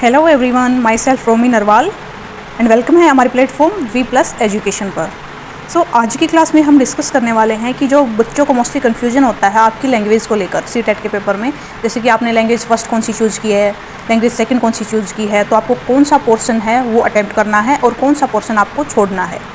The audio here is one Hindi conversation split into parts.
Hello everyone, my self Romi Narwal and welcome है हमारे प्लेटफॉर्म वी प्लस एजुकेशन पर। आज की क्लास में हम डिस्कस करने वाले हैं कि जो बच्चों को मोस्टली कन्फ्यूजन होता है आपकी लैंग्वेज को लेकर सीटेट के पेपर में, जैसे कि आपने लैंग्वेज फर्स्ट कौन सी चूज़ की है, लैंग्वेज सेकंड कौन सी चूज़ की है, तो आपको कौन सा पोर्शन है वो अटैम्प्ट करना है और कौन सा पोर्शन आपको छोड़ना है।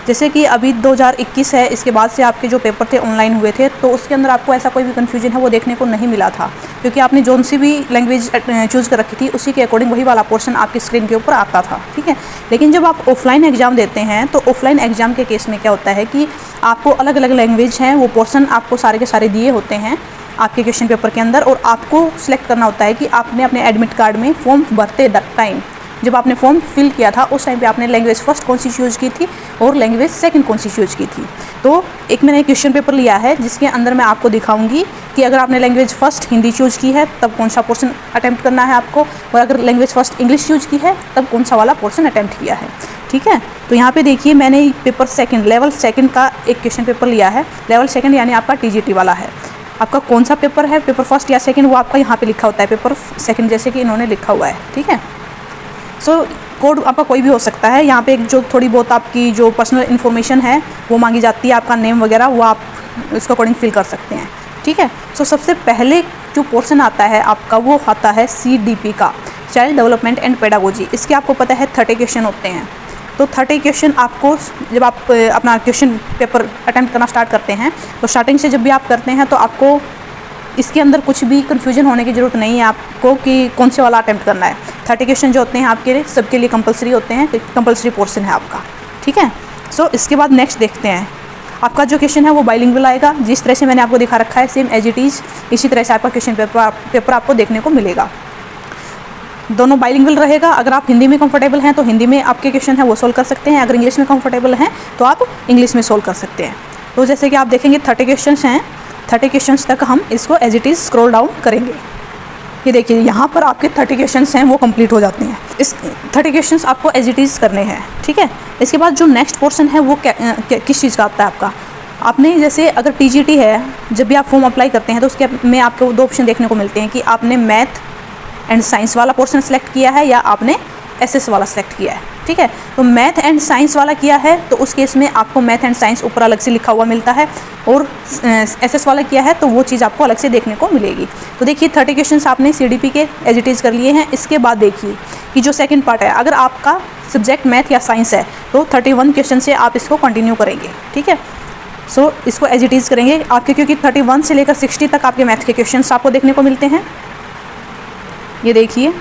जैसे कि अभी 2021 है, इसके बाद से आपके जो पेपर थे ऑनलाइन हुए थे, तो उसके अंदर आपको ऐसा कोई भी कन्फ्यूजन है वो देखने को नहीं मिला था, क्योंकि आपने जोन सी भी लैंग्वेज चूज़ कर रखी थी उसी के अकॉर्डिंग वही वाला पोर्शन आपकी स्क्रीन के ऊपर आता था। ठीक है, लेकिन जब आप ऑफलाइन एग्ज़ाम देते हैं तो ऑफलाइन एग्ज़ाम के केस में क्या होता है कि आपको अलग अलग लैंग्वेज हैं, वो पोर्शन आपको सारे के सारे दिए होते हैं आपके क्वेश्चन पेपर के अंदर, और आपको सिलेक्ट करना होता है कि आपने अपने एडमिट कार्ड में फॉर्म भरते टाइम, जब आपने फॉर्म फिल किया था उस टाइम पे आपने लैंग्वेज फर्स्ट कौन सी चूज़ की थी और लैंग्वेज सेकंड कौन सी चूज़ की थी। तो एक मैंने क्वेश्चन पेपर लिया है जिसके अंदर मैं आपको दिखाऊंगी कि अगर आपने लैंग्वेज फ़र्स्ट हिंदी चूज़ की है तब कौन सा पोर्शन अटैम्प्ट करना है आपको, और अगर लैंग्वेज फ़र्स्ट इंग्लिश चूज़ की है तब कौन सा वाला पोर्शन अटैम्प्ट किया है। ठीक है, तो यहाँ पे देखिए मैंने पेपर सेकंड लेवल सेकंड का एक क्वेश्चन पेपर लिया है। लेवल सेकंड यानी आपका TGT वाला है। आपका कौन सा पेपर है, पेपर फर्स्ट या सेकंड, वो आपका यहाँ पे लिखा होता है पेपर सेकंड, जैसे कि इन्होंने लिखा हुआ है। ठीक है, कोड आपका कोई भी हो सकता है। यहाँ पे एक जो थोड़ी बहुत आपकी जो पर्सनल इन्फॉर्मेशन है वो मांगी जाती है, आपका नेम वगैरह, वो आप इसके अकॉर्डिंग फिल कर सकते हैं। ठीक है, सबसे पहले जो पोर्शन आता है आपका वो आता है CDP का, चाइल्ड डेवलपमेंट एंड पेडागोजी। इसके आपको पता है 30 क्वेश्चन होते हैं। तो 30 क्वेश्चन आपको जब आप अपना क्वेश्चन पेपर अटैम्प्ट करना स्टार्ट करते हैं तो स्टार्टिंग से जब भी आप करते हैं तो आपको इसके अंदर कुछ भी कन्फ्यूजन होने की ज़रूरत नहीं है आपको कि कौन से वाला अटैम्प्ट करना है। 30 क्वेश्चन जो होते हैं आपके लिए सबके लिए कंपलसरी होते हैं, कंपलसरी पोर्शन है आपका। ठीक है, इसके बाद नेक्स्ट देखते हैं। आपका जो क्वेश्चन है वो बाइलिंगुअल आएगा, जिस तरह से मैंने आपको दिखा रखा है सेम एज इट इज़ इसी तरह से आपका क्वेश्चन पेपर आपको देखने को मिलेगा। दोनों बाइलिंगुअल रहेगा। अगर आप हिंदी में कंफर्टेबल हैं तो हिंदी में आपके क्वेश्चन है वो सोल्व कर सकते हैं, अगर इंग्लिश में कंफर्टेबल हैं तो आप इंग्लिश में सोल्व कर सकते हैं। तो जैसे कि आप देखेंगे 30 क्वेश्चन हैं, 30 क्वेश्चंस तक हम इसको as it is scroll down करेंगे। ये देखिए यहाँ पर आपके 30 क्वेश्चंस हैं वो कंप्लीट हो जाते हैं। इस 30 क्वेश्चंस आपको एज इट इज़ करने हैं। ठीक है, इसके बाद जो नेक्स्ट पोर्शन है वो किस चीज़ का आता है आपका। आपने जैसे अगर TGT है, जब भी आप फॉर्म अप्लाई करते हैं तो उसके में आपको 2 ऑप्शन देखने को मिलते हैं कि आपने मैथ एंड साइंस वाला पोर्शन सेलेक्ट किया है या आपने SS वाला सेलेक्ट किया है। ठीक है, तो मैथ एंड साइंस वाला किया है तो उस केस में आपको मैथ एंड साइंस ऊपर अलग से लिखा हुआ मिलता है, और SS वाला किया है तो वो चीज़ आपको अलग से देखने को मिलेगी। तो देखिए 30 क्वेश्चंस आपने CDP के एज इट इज़ कर लिए हैं। इसके बाद देखिए कि जो सेकंड पार्ट है, अगर आपका सब्जेक्ट मैथ या साइंस है तो 31 क्वेश्चन से आप इसको कंटिन्यू करेंगे। ठीक है, इसको एज इट इज़ करेंगे आपके, क्योंकि 31 से लेकर 60 तक आपके मैथ के क्वेश्चन आपको देखने को मिलते हैं। ये देखिए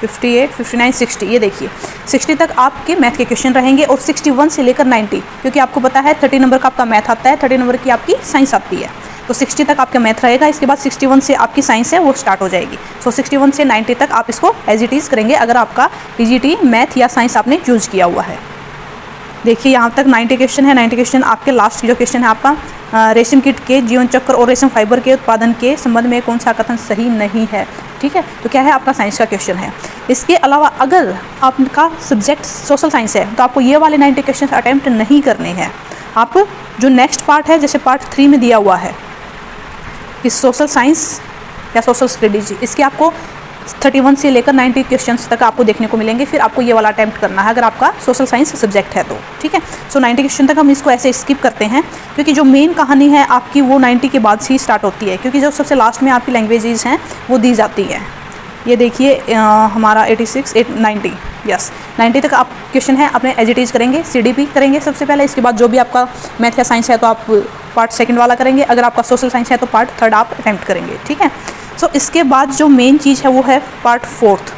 58, 59, 60, ये देखिए 60 तक आपके मैथ के क्वेश्चन रहेंगे, और 61 से लेकर 90, क्योंकि आपको पता है 30 नंबर का आपका मैथ आता है, 30 नंबर की आपकी साइंस आती है, तो 60 तक आपका मैथ रहेगा। इसके बाद 61 से आपकी साइंस है वो स्टार्ट हो जाएगी। 61 से 90 तक आप इसको एज इट इज़ करेंगे अगर आपका TGT मैथ या साइंस आपने चूज़ किया हुआ है। देखिए यहाँ तक 90 क्वेश्चन है। 90 क्वेश्चन आपके लास्ट जो क्वेश्चन है आपका रेशम कीट के जीवन चक्र और रेशम फाइबर के उत्पादन के संबंध में कौन सा कथन सही नहीं है। ठीक है, तो क्या है आपका साइंस का क्वेश्चन है। इसके अलावा अगर आपका सब्जेक्ट सोशल साइंस है तो आपको ये वाले 90 क्वेश्चन अटैम्प्ट नहीं करने हैं। आप जो नेक्स्ट पार्ट है, जैसे पार्ट 3 में दिया हुआ है कि सोशल साइंस या सोशल स्टडीज, इसके आपको 31 से लेकर 90 क्वेश्चंस तक आपको देखने को मिलेंगे। फिर आपको ये वाला अटैम्प्ट करना है अगर आपका सोशल साइंस सब्जेक्ट है तो। ठीक है, 90 क्वेश्चन तक हम इसको ऐसे स्किप करते हैं, क्योंकि जो मेन कहानी है आपकी वो 90 के बाद से ही स्टार्ट होती है, क्योंकि जो सबसे लास्ट में आपकी लैंग्वेजेस हैं वो दी जाती हैं। ये देखिए हमारा 86, 90, यस 90 तक आप क्वेश्चन है अपने एज इट इज़ करेंगे। CDP करेंगे सबसे पहले, इसके बाद जो भी आपका मैथ या साइंस है तो आप पार्ट सेकंड वाला करेंगे, अगर आपका सोशल साइंस है तो पार्ट 3 आप अटैम्प्ट करेंगे। ठीक है, इसके बाद जो मेन चीज़ है वो है पार्ट 4,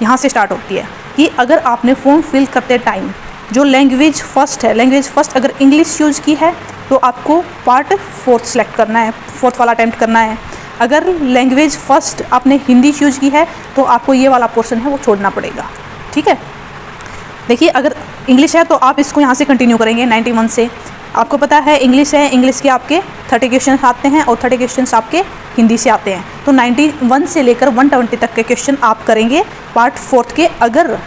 यहाँ से स्टार्ट होती है कि अगर आपने फॉर्म फिल करते टाइम जो लैंग्वेज फर्स्ट है, लैंग्वेज फर्स्ट अगर इंग्लिश यूज़ की है तो आपको पार्ट 4 सेलेक्ट करना है, 4th वाला अटैम्प्ट करना है। अगर लैंग्वेज फर्स्ट आपने हिंदी चूज़ की है तो आपको ये वाला पोर्शन है वो छोड़ना पड़ेगा। ठीक है, देखिए अगर इंग्लिश है तो आप इसको यहाँ से कंटिन्यू करेंगे 91 से। आपको पता है इंग्लिश है, इंग्लिश के आपके 30 क्वेश्चन आते हैं और 30 क्वेश्चन आपके हिंदी से आते हैं, तो 91 से लेकर 120 तक के क्वेश्चन आप करेंगे पार्ट 4 के। अगर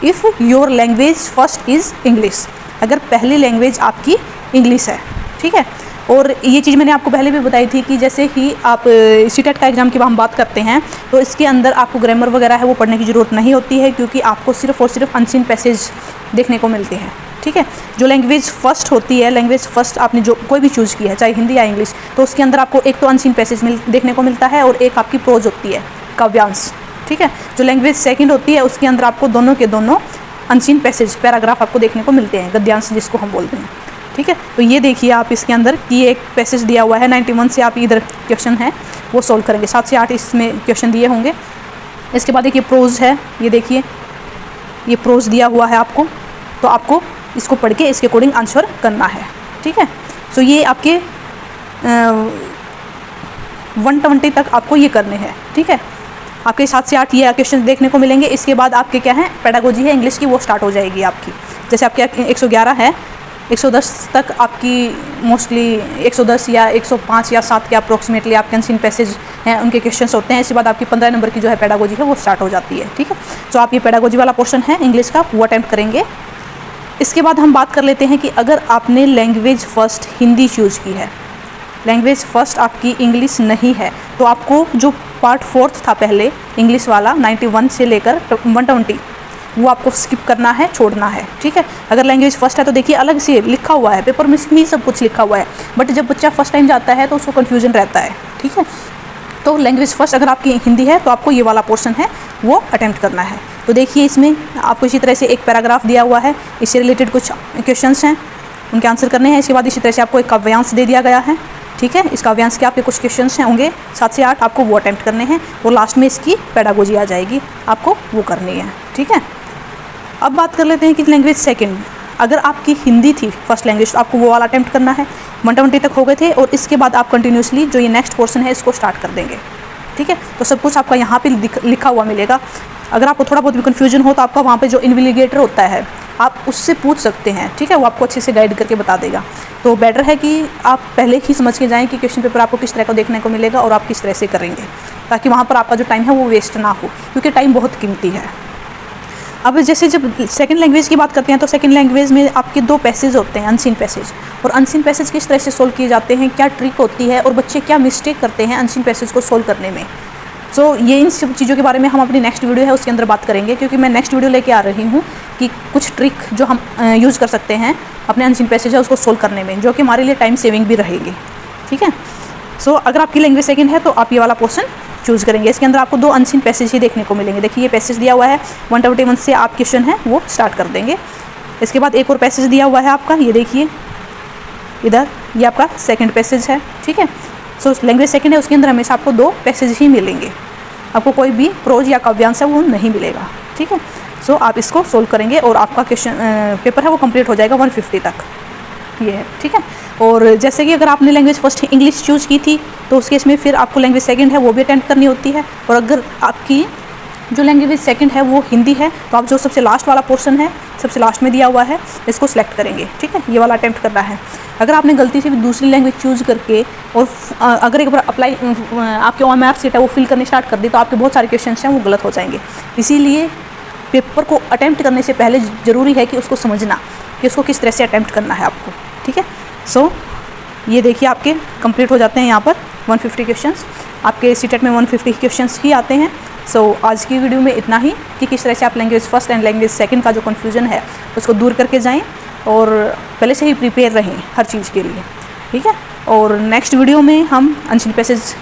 if your language first is English, अगर पहली लैंग्वेज आपकी इंग्लिश है। ठीक है, और ये चीज़ मैंने आपको पहले भी बताई थी कि जैसे ही आप सीटेट का एग्ज़ाम की हम बात करते हैं तो इसके अंदर आपको ग्रामर वगैरह है वो पढ़ने की ज़रूरत नहीं होती है, क्योंकि आपको सिर्फ और सिर्फ अनसीन पैसेज देखने को मिलते हैं। ठीक है, जो लैंग्वेज फ़र्स्ट होती है, लैंग्वेज फ़र्स्ट आपने जो कोई भी चूज़ की है, चाहे हिंदी या इंग्लिश, तो उसके अंदर आपको एक तो अनसीन पैसेज देखने को मिलता है और एक आपकी प्रोज होती है, काव्यांश। ठीक है, जो लैंग्वेज सेकंड होती है उसके अंदर आपको दोनों के दोनों अनसीन पैसेज, पैराग्राफ आपको देखने को मिलते हैं, गद्यांश जिसको हम बोलते हैं। ठीक है, तो ये देखिए आप इसके अंदर कि एक पैसेज दिया हुआ है 91 से आप इधर क्वेश्चन है वो सॉल्व करेंगे, 7 से 8 इसमें क्वेश्चन दिए होंगे। इसके बाद एक ये प्रोज है, ये देखिए ये प्रोज दिया हुआ है आपको, तो आपको इसको पढ़ के इसके अकॉर्डिंग आंसर करना है। ठीक है, सो ये आपके 120 तक आपको ये करने हैं। ठीक है, आपके 7 से 8 ये क्वेश्चन देखने को मिलेंगे। इसके बाद आपके क्या है, पेडागोजी है इंग्लिश की, वो स्टार्ट हो जाएगी आपकी। जैसे आपके 111 है, 110 तक आपकी मोस्टली 110 या 105 या 7 के अप्रोक्सीमेटली आपके अनसीन पैसेज हैं, उनके क्वेश्चंस होते हैं। इसके बाद आपकी 15 नंबर की जो है पेडागोजी है वो स्टार्ट हो जाती है। ठीक है, तो आप ये पेडागोजी वाला पोर्शन है इंग्लिश का वो अटैम्प्ट करेंगे। इसके बाद हम बात कर लेते हैं कि अगर आपने लैंग्वेज फ़र्स्ट हिंदी चूज़ की है, लैंग्वेज फ़र्स्ट आपकी इंग्लिश नहीं है, तो आपको जो पार्ट 4 था पहले इंग्लिश वाला 91 से लेकर 120 वो आपको स्किप करना है, छोड़ना है। ठीक है, अगर लैंग्वेज फ़र्स्ट है तो देखिए अलग से लिखा हुआ है, पेपर में ही सब कुछ लिखा हुआ है, बट जब बच्चा फर्स्ट टाइम जाता है तो उसको कन्फ्यूजन रहता है। ठीक है, तो लैंग्वेज फ़र्स्ट अगर आपकी हिंदी है तो आपको ये वाला पोर्शन है वो अटैम्प्ट करना है। तो देखिए इसमें आपको इसी तरह से एक पैराग्राफ दिया हुआ है, इससे रिलेटेड कुछ क्वेश्चंस हैं, उनके आंसर करने हैं। इसके बाद इसी तरह से आपको एक काव्यांश दे दिया गया है। ठीक है, इस काव्यांश के आपके कुछ क्वेश्चंस हैं होंगे 7 से 8, आपको वो अटैम्प्ट करने हैं और लास्ट में इसकी पेडागोजी आ जाएगी, आपको वो करनी है। ठीक है, अब बात कर लेते हैं कि लैंग्वेज सेकंड, अगर आपकी हिंदी थी फर्स्ट लैंग्वेज तो आपको वो वाला अटैम्प्ट करना है। 120 तक हो गए थे और इसके बाद आप कंटिन्यूसली जो ये नेक्स्ट पोर्शन है इसको स्टार्ट कर देंगे। ठीक है, तो सब कुछ आपका यहाँ पे लिखा हुआ मिलेगा। अगर आपको थोड़ा बहुत भी कन्फ्यूजन हो तो आपका वहाँ पे जो इन्विजिलेटर होता है आप उससे पूछ सकते हैं। ठीक है, वो आपको अच्छे से गाइड करके बता देगा। तो बेटर है कि आप पहले ही समझ के जाएँ कि क्वेश्चन पेपर आपको किस तरह का देखने को मिलेगा और आप किस तरह से करेंगे, ताकि वहाँ पर आपका जो टाइम है वो वेस्ट ना हो, क्योंकि टाइम बहुत कीमती है। अब जैसे जब सेकंड लैंग्वेज की बात करते हैं तो सेकंड लैंग्वेज में आपके 2 पैसेज होते हैं, अनसीन पैसेज। और अनसीन पैसेज किस तरह से सोल्व किए जाते हैं, क्या ट्रिक होती है और बच्चे क्या मिस्टेक करते हैं अनसीन पैसेज को सोल्व करने में। सो ये इन सब चीज़ों के बारे में हम अपनी नेक्स्ट वीडियो है उसके अंदर बात करेंगे, क्योंकि मैं नेक्स्ट वीडियो लेके आ रही हूँ कि कुछ ट्रिक जो हम यूज़ कर सकते हैं अपने अनसीन पैसेज है उसको सोल्व करने में, जो कि हमारे लिए टाइम सेविंग भी रहेगी। ठीक है, सो अगर आपकी लैंग्वेज सेकंड है तो आप ये वाला पोर्शन चूज़ करेंगे। इसके अंदर आपको 2 अनसीन पैसेज ही देखने को मिलेंगे। देखिए ये पैसेज दिया हुआ है 121 से आप क्वेश्चन है वो स्टार्ट कर देंगे। इसके बाद एक और पैसेज दिया हुआ है आपका, ये देखिए इधर, ये आपका सेकंड पैसेज है। ठीक है, सो लैंग्वेज सेकंड है उसके अंदर हमेशा आपको 2 पैसेज ही मिलेंगे, आपको कोई भी प्रोज या काव्यांश है वो नहीं मिलेगा। ठीक है, सो आप इसको सोल्व करेंगे और आपका क्वेश्चन पेपर है वो कंप्लीट हो जाएगा 150 तक, ये है। ठीक है, और जैसे कि अगर आपने लैंग्वेज फर्स्ट इंग्लिश चूज़ की थी तो उस केस में फिर आपको लैंग्वेज सेकंड है वो भी अटेम्प्ट करनी होती है। और अगर आपकी जो लैंग्वेज सेकंड है वो हिंदी है तो आप जो सबसे लास्ट वाला पोर्शन है, सबसे लास्ट में दिया हुआ है, इसको सिलेक्ट करेंगे। ठीक है, ये वाला अटेम्प्ट करना है। अगर आपने गलती से भी दूसरी लैंग्वेज चूज़ करके और अगर एक बार अप्लाई आपके OMR सीट है वो फिल करने स्टार्ट कर दी तो आपके बहुत सारे क्वेश्चन हैं वो गलत हो जाएंगे। इसीलिए पेपर को अटेम्प्ट करने से पहले ज़रूरी है कि उसको समझना कि उसको किस तरह से अटेम्प्ट करना है आपको। ठीक है, सो ये देखिए आपके कंप्लीट हो जाते हैं यहाँ पर 150 क्वेश्चंस। आपके सीटेट में 150 क्वेश्चंस ही आते हैं। सो आज की वीडियो में इतना ही कि किस तरह से आप language first and language second का जो कन्फ्यूजन है उसको दूर करके जाएं और पहले से ही प्रिपेयर रहें हर चीज़ के लिए। ठीक है, और नेक्स्ट वीडियो में हम अनसीन पैसेज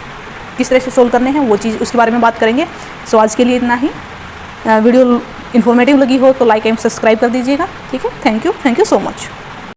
किस तरह से सोल्व करने हैं वो चीज़ उसके बारे में बात करेंगे। सो आज के लिए इतना ही। वीडियो इन्फॉर्मेटिव लगी हो तो लाइक एंड सब्सक्राइब कर दीजिएगा। ठीक है, थैंक यू सो मच।